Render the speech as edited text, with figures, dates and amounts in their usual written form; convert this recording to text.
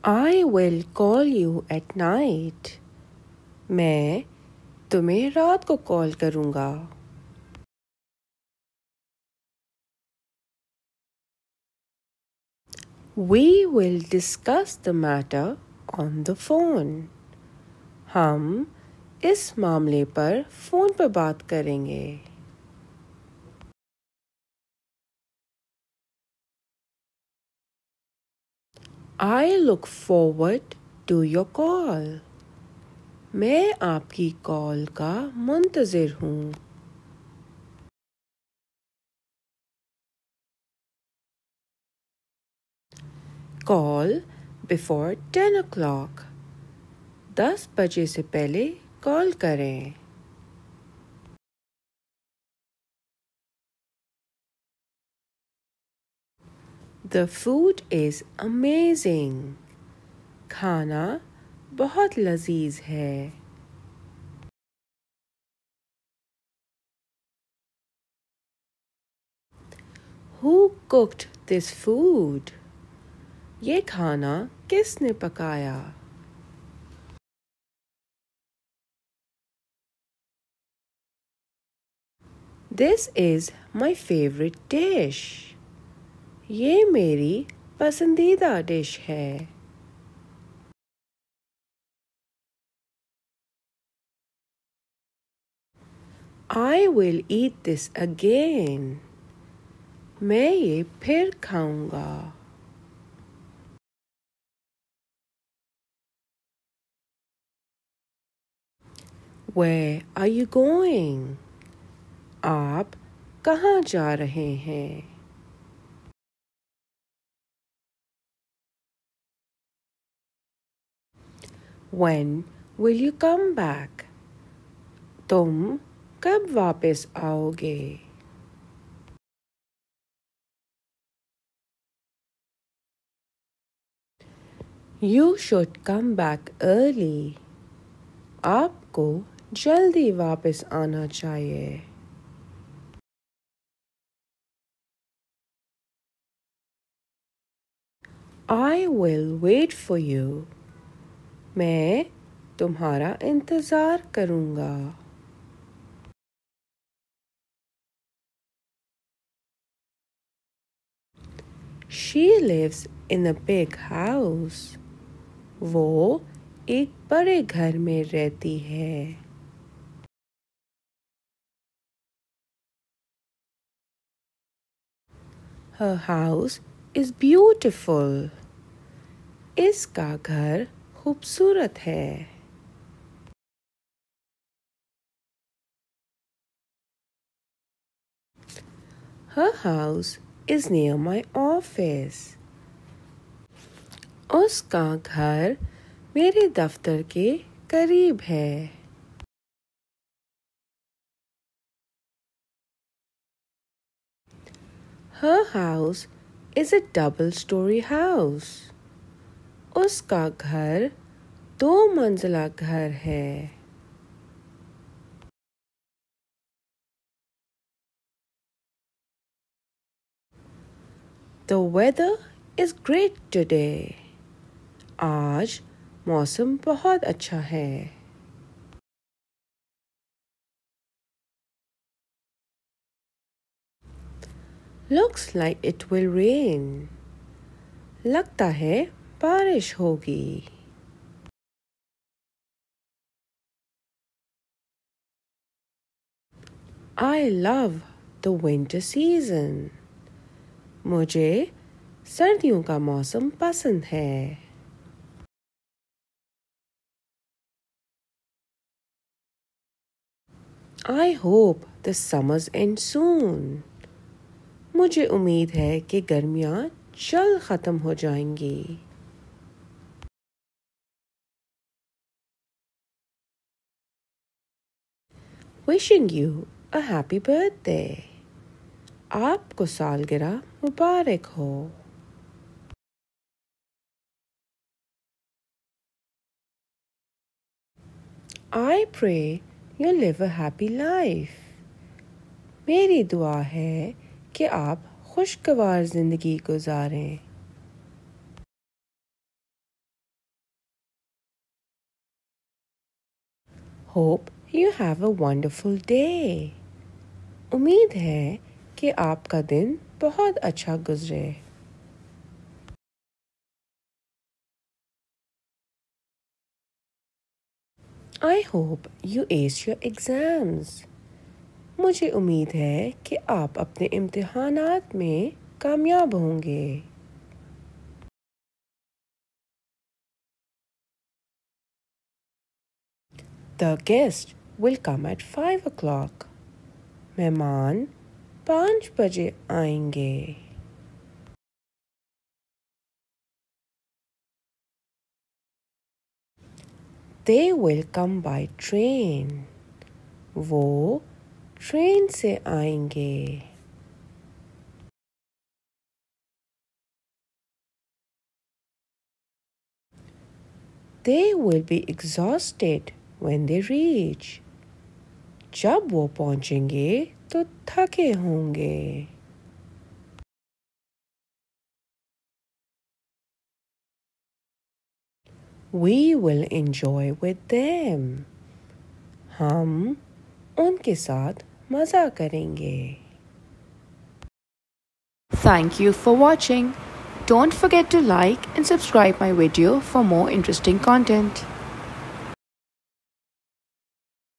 I will call you at night. मैं तुम्हें रात को कॉल करूँगा. We will discuss the matter on the phone. हम इस मामले पर फ़ोन पर बात करेंगे. I look forward to your call. मैं आपकी कॉल का मुंतज़िर हूँ. Call before 10 o'clock. 10 बजे से पहले कॉल करें. The food is amazing. खाना बहुत लजीज है. Who cooked this food? ये खाना किसने पकाया? This is my favorite dish. ये मेरी पसंदीदा डिश है. I will eat this again. मैं ये फिर खाऊंगा. Where are you going? आप कहाँ जा रहे हैं? When will you come back? तुम कब वापस आओगे? You should come back early. आपको जल्दी वापस आना चाहिए. I will wait for you. मैं तुम्हारा इंतज़ार करूँगा. She lives in a big house. वो एक बड़े घर में रहती है. Her house is beautiful. इसका घर खूबसूरत है. Her house is near my office. उसका घर मेरे दफ्तर के करीब है. Her house is a double-story house. उसका घर 2 मंजिला घर है. The weather is great today. आज मौसम बहुत अच्छा है. Looks like it will rain. लगता है बारिश होगी. I love the winter season. मुझे सर्दियों का मौसम पसंद है. I hope the summers end soon. मुझे उम्मीद है कि गर्मियाँ जल्द ख़त्म हो जाएंगी. Wishing you a happy birthday. आपको सालगिरह मुबारक हो. I pray you live a happy life. मेरी दुआ है कि आप खुशगवार ज़िंदगी गुजारें. Hope you have a wonderful day. उम्मीद है कि आपका दिन बहुत अच्छा गुजरे. I hope you ace your exams. मुझे उम्मीद है कि आप अपने इम्तिहानात में कामयाब होंगे. The guest will come at 5 o'clock. मेहमान 5 बजे आएंगे. They will come by train. वो ट्रेन से आएंगे. They will be exhausted when they reach. जब वो पहुंचेंगे तो थके होंगे. We will enjoy with them. हम उनके साथ मज़ा करेंगे. Thank you for watching. Don't forget to like and subscribe my video for more interesting content.